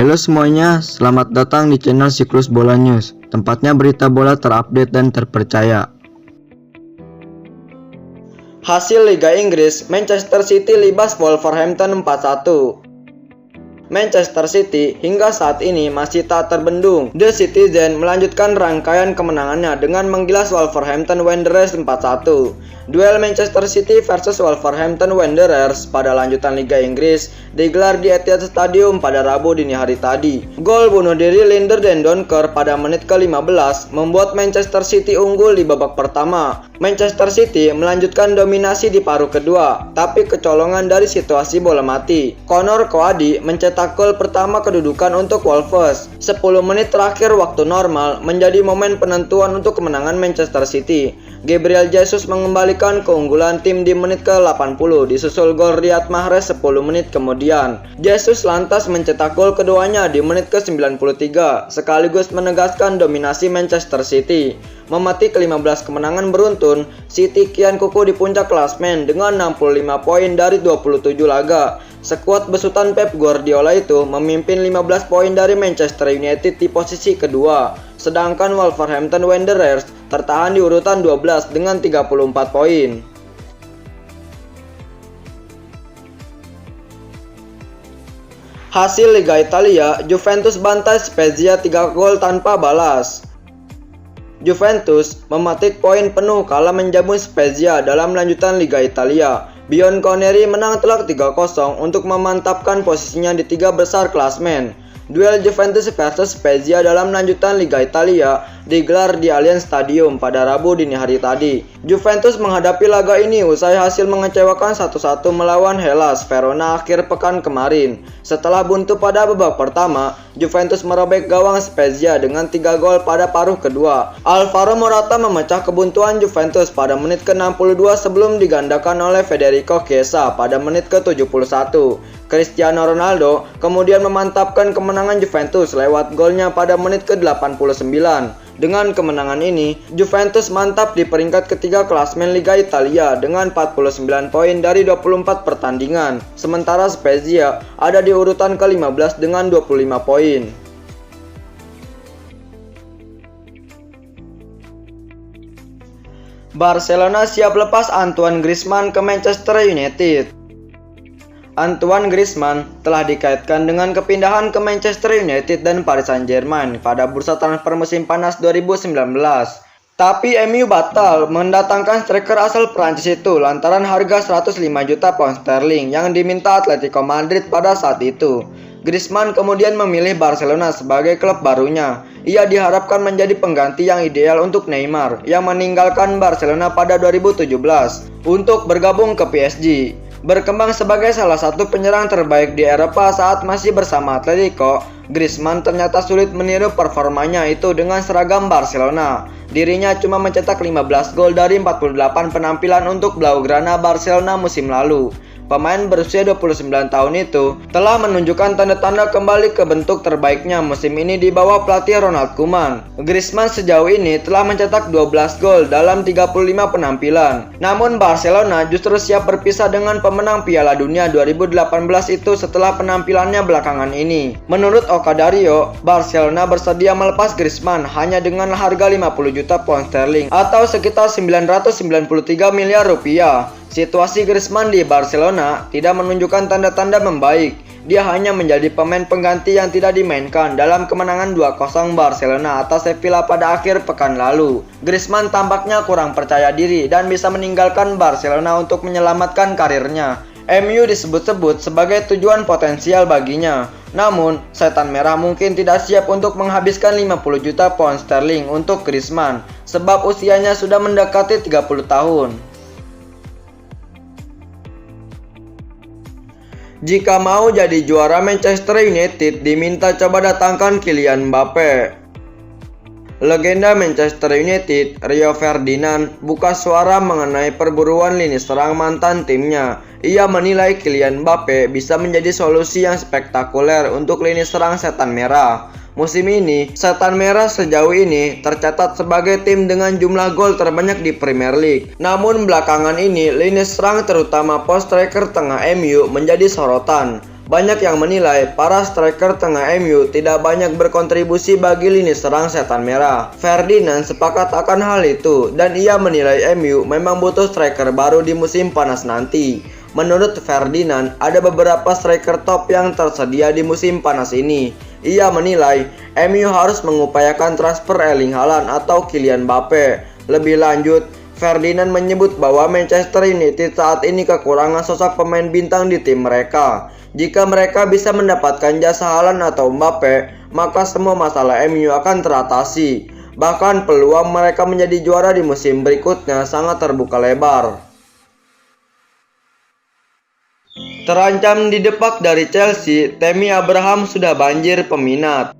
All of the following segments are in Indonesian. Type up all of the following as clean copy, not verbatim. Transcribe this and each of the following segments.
Halo semuanya, selamat datang di channel Siklus Bola News, tempatnya berita bola terupdate dan terpercaya. Hasil Liga Inggris, Manchester City libas Wolverhampton 4-1. Manchester City hingga saat ini masih tak terbendung. The Citizen melanjutkan rangkaian kemenangannya dengan menggilas Wolverhampton Wanderers 4-1. Duel Manchester City versus Wolverhampton Wanderers pada lanjutan Liga Inggris digelar di Etihad Stadium pada Rabu dini hari tadi. Gol bunuh diri Linder dan Donker pada menit ke-15 membuat Manchester City unggul di babak pertama. Manchester City melanjutkan dominasi di paruh kedua, tapi kecolongan dari situasi bola mati. Conor Coady mencetak gol pertama kedudukan untuk Wolves. 10 menit terakhir waktu normal menjadi momen penentuan untuk kemenangan Manchester City. Gabriel Jesus mengembalikan keunggulan tim di menit ke-80 disusul gol Riyad Mahrez 10 menit kemudian. Jesus lantas mencetak gol keduanya di menit ke-93 sekaligus menegaskan dominasi Manchester City. Memetik 15 kemenangan beruntun, City kian kukuh di puncak klasemen dengan 65 poin dari 27 laga. Skuad besutan Pep Guardiola itu memimpin 15 poin dari Manchester United di posisi kedua, sedangkan Wolverhampton Wanderers tertahan di urutan 12 dengan 34 poin. Hasil Liga Italia, Juventus bantai Spezia 3 gol tanpa balas. Juventus memetik poin penuh kala menjamu Spezia dalam lanjutan Liga Italia. Bianconeri menang telak 3-0 untuk memantapkan posisinya di 3 besar klasemen. Duel Juventus versus Spezia dalam lanjutan Liga Italia digelar di Allianz Stadium pada Rabu dini hari tadi. Juventus menghadapi laga ini usai hasil mengecewakan 1-1 melawan Hellas Verona akhir pekan kemarin. Setelah buntu pada babak pertama, Juventus merobek gawang Spezia dengan 3 gol pada paruh kedua. Alvaro Morata memecah kebuntuan Juventus pada menit ke-62 sebelum digandakan oleh Federico Chiesa pada menit ke-71. Cristiano Ronaldo kemudian memantapkan kemenangan Juventus lewat golnya pada menit ke-89. Dengan kemenangan ini, Juventus mantap di peringkat ketiga klasemen Liga Italia dengan 49 poin dari 24 pertandingan. Sementara Spezia ada di urutan ke-15 dengan 25 poin. Barcelona siap lepas Antoine Griezmann ke Manchester United. Antoine Griezmann telah dikaitkan dengan kepindahan ke Manchester United dan Paris Saint-Germain pada bursa transfer musim panas 2019. Tapi MU batal mendatangkan striker asal Prancis itu lantaran harga 105 juta pound sterling yang diminta Atletico Madrid pada saat itu. Griezmann kemudian memilih Barcelona sebagai klub barunya. Ia diharapkan menjadi pengganti yang ideal untuk Neymar yang meninggalkan Barcelona pada 2017 untuk bergabung ke PSG. Berkembang sebagai salah satu penyerang terbaik di Eropa saat masih bersama Atletico, Griezmann ternyata sulit meniru performanya itu dengan seragam Barcelona. Dirinya cuma mencetak 15 gol dari 48 penampilan untuk Blaugrana Barcelona musim lalu. Pemain berusia 29 tahun itu telah menunjukkan tanda-tanda kembali ke bentuk terbaiknya musim ini di bawah pelatih Ronald Koeman. Griezmann sejauh ini telah mencetak 12 gol dalam 35 penampilan. Namun Barcelona justru siap berpisah dengan pemenang Piala Dunia 2018 itu setelah penampilannya belakangan ini. Menurut Ocadario, Barcelona bersedia melepas Griezmann hanya dengan harga 50 juta pound sterling atau sekitar 993 miliar rupiah. Situasi Griezmann di Barcelona tidak menunjukkan tanda-tanda membaik. Dia hanya menjadi pemain pengganti yang tidak dimainkan dalam kemenangan 2-0 Barcelona atas Sevilla pada akhir pekan lalu. Griezmann tampaknya kurang percaya diri dan bisa meninggalkan Barcelona untuk menyelamatkan karirnya. MU disebut-sebut sebagai tujuan potensial baginya. Namun, Setan Merah mungkin tidak siap untuk menghabiskan 50 juta pound sterling untuk Griezmann sebab usianya sudah mendekati 30 tahun. Jika mau jadi juara Manchester United, diminta coba datangkan Kylian Mbappe. Legenda Manchester United, Rio Ferdinand, buka suara mengenai perburuan lini serang mantan timnya. Ia menilai Kylian Mbappe bisa menjadi solusi yang spektakuler untuk lini serang Setan Merah. Musim ini, Setan Merah sejauh ini tercatat sebagai tim dengan jumlah gol terbanyak di Premier League. Namun belakangan ini, lini serang terutama pos striker tengah MU menjadi sorotan. Banyak yang menilai para striker tengah MU tidak banyak berkontribusi bagi lini serang setan merah. Ferdinand sepakat akan hal itu dan ia menilai MU memang butuh striker baru di musim panas nanti. Menurut Ferdinand, ada beberapa striker top yang tersedia di musim panas ini. Ia menilai MU harus mengupayakan transfer Erling Haaland atau Kylian Mbappe. Lebih lanjut, Ferdinand menyebut bahwa Manchester United saat ini kekurangan sosok pemain bintang di tim mereka. Jika mereka bisa mendapatkan jasa Haaland atau Mbappe, maka semua masalah MU akan teratasi. Bahkan peluang mereka menjadi juara di musim berikutnya sangat terbuka lebar. Terancam didepak dari Chelsea, Tammy Abraham sudah banjir peminat.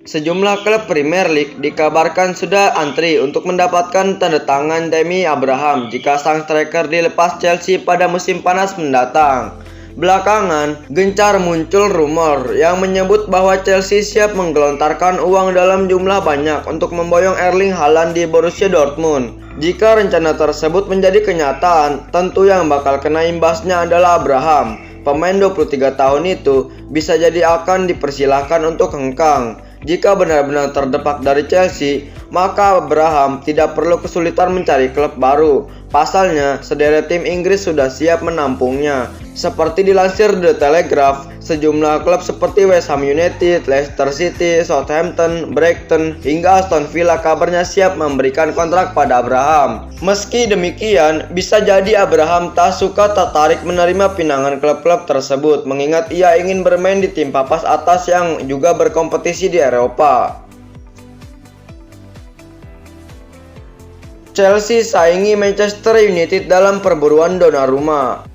Sejumlah klub Premier League dikabarkan sudah antri untuk mendapatkan tanda tangan Tammy Abraham jika sang striker dilepas Chelsea pada musim panas mendatang. Belakangan, gencar muncul rumor yang menyebut bahwa Chelsea siap menggelontarkan uang dalam jumlah banyak untuk memboyong Erling Haaland di Borussia Dortmund. Jika rencana tersebut menjadi kenyataan, tentu yang bakal kena imbasnya adalah Abraham. Pemain 23 tahun itu bisa jadi akan dipersilahkan untuk hengkang. Jika benar-benar terdepak dari Chelsea, maka Abraham tidak perlu kesulitan mencari klub baru. Pasalnya, sederet tim Inggris sudah siap menampungnya. Seperti dilansir The Telegraph, sejumlah klub seperti West Ham United, Leicester City, Southampton, Brighton, hingga Aston Villa kabarnya siap memberikan kontrak pada Abraham. Meski demikian, bisa jadi Abraham tak suka tertarik menerima pinangan klub-klub tersebut, mengingat ia ingin bermain di tim papan atas yang juga berkompetisi di Eropa. Chelsea saingi Manchester United dalam perburuan Donnarumma.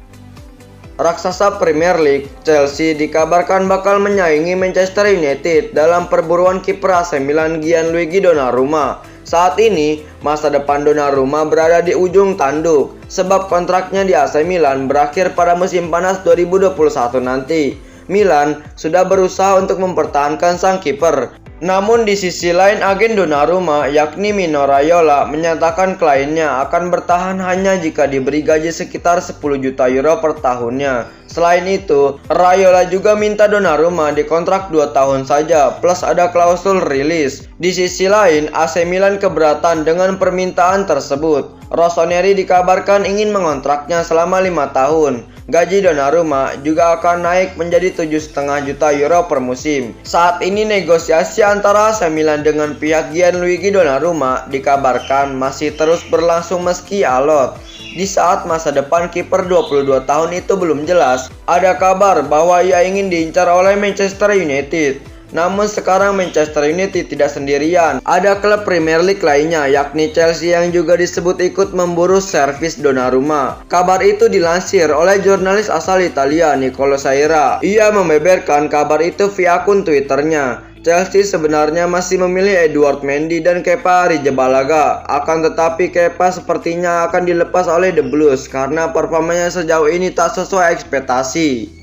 Raksasa Premier League, Chelsea dikabarkan bakal menyaingi Manchester United dalam perburuan kiper AC Milan Gianluigi Donnarumma. Saat ini, masa depan Donnarumma berada di ujung tanduk, sebab kontraknya di AC Milan berakhir pada musim panas 2021 nanti. Milan sudah berusaha untuk mempertahankan sang kiper. Namun di sisi lain, agen Donnarumma yakni Mino Raiola menyatakan kliennya akan bertahan hanya jika diberi gaji sekitar 10 juta euro per tahunnya. Selain itu, Raiola juga minta Donnarumma dikontrak 2 tahun saja plus ada klausul rilis. Di sisi lain, AC Milan keberatan dengan permintaan tersebut. Rossoneri dikabarkan ingin mengontraknya selama 5 tahun. Gaji Donnarumma juga akan naik menjadi 7,5 juta euro per musim. Saat ini negosiasi antara AC Milan dengan pihak Gianluigi Donnarumma dikabarkan masih terus berlangsung meski alot. Di saat masa depan kiper 22 tahun itu belum jelas, ada kabar bahwa ia ingin diincar oleh Manchester United. Namun sekarang Manchester United tidak sendirian. Ada klub Premier League lainnya yakni Chelsea yang juga disebut ikut memburu servis Donnarumma. Kabar itu dilansir oleh jurnalis asal Italia Nicolo Saira. Ia membeberkan kabar itu via akun Twitternya. Chelsea sebenarnya masih memilih Edouard Mendy dan Kepa Arrizabalaga. Akan tetapi Kepa sepertinya akan dilepas oleh The Blues karena performanya sejauh ini tak sesuai ekspektasi.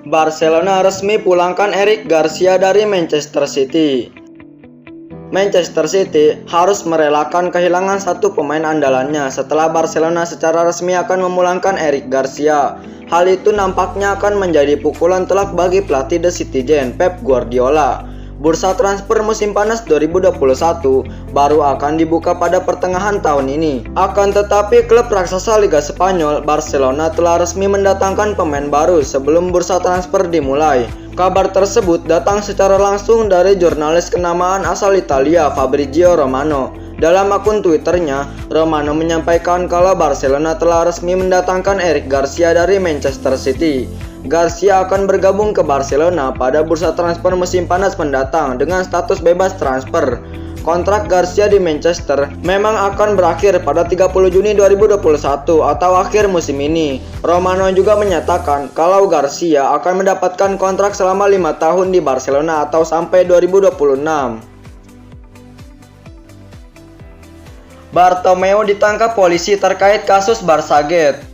Barcelona resmi pulangkan Eric Garcia dari Manchester City. Manchester City harus merelakan kehilangan satu pemain andalannya setelah Barcelona secara resmi akan memulangkan Eric Garcia. Hal itu nampaknya akan menjadi pukulan telak bagi pelatih The Citizen, Pep Guardiola. Bursa transfer musim panas 2021 baru akan dibuka pada pertengahan tahun ini. Akan tetapi klub raksasa Liga Spanyol, Barcelona telah resmi mendatangkan pemain baru sebelum bursa transfer dimulai. Kabar tersebut datang secara langsung dari jurnalis kenamaan asal Italia, Fabrizio Romano. Dalam akun Twitternya, Romano menyampaikan kalau Barcelona telah resmi mendatangkan Eric Garcia dari Manchester City. Garcia akan bergabung ke Barcelona pada bursa transfer musim panas mendatang dengan status bebas transfer. Kontrak Garcia di Manchester memang akan berakhir pada 30 Juni 2021 atau akhir musim ini. Romano juga menyatakan kalau Garcia akan mendapatkan kontrak selama 5 tahun di Barcelona atau sampai 2026. Bartomeu ditangkap polisi terkait kasus Barçagate.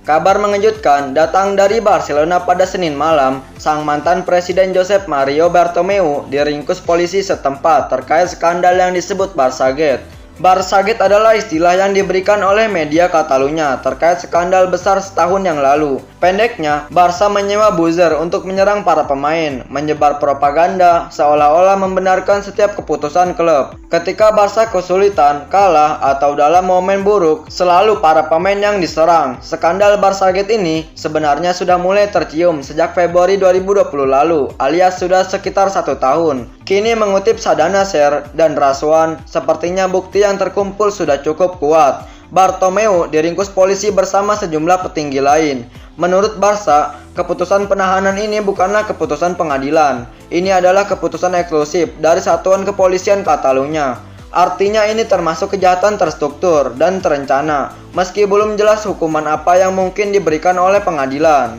Kabar mengejutkan datang dari Barcelona pada Senin malam. Sang mantan Presiden Josep Mario Bartomeu diringkus polisi setempat terkait skandal yang disebut Barçagate. Barsagate adalah istilah yang diberikan oleh media Catalunya terkait skandal besar setahun yang lalu. Pendeknya, Barca menyewa buzzer untuk menyerang para pemain, menyebar propaganda seolah-olah membenarkan setiap keputusan klub. Ketika Barca kesulitan, kalah, atau dalam momen buruk, selalu para pemain yang diserang. Skandal Barsagate ini sebenarnya sudah mulai tercium sejak Februari 2020 lalu, alias sudah sekitar 1 tahun. Kini mengutip Sadana Share dan Raswan, sepertinya bukti yang terkumpul sudah cukup kuat. Bartomeu diringkus polisi bersama sejumlah petinggi lain. Menurut Barca, keputusan penahanan ini bukanlah keputusan pengadilan. Ini adalah keputusan eksklusif dari Satuan Kepolisian Catalunya. Artinya ini termasuk kejahatan terstruktur dan terencana, meski belum jelas hukuman apa yang mungkin diberikan oleh pengadilan.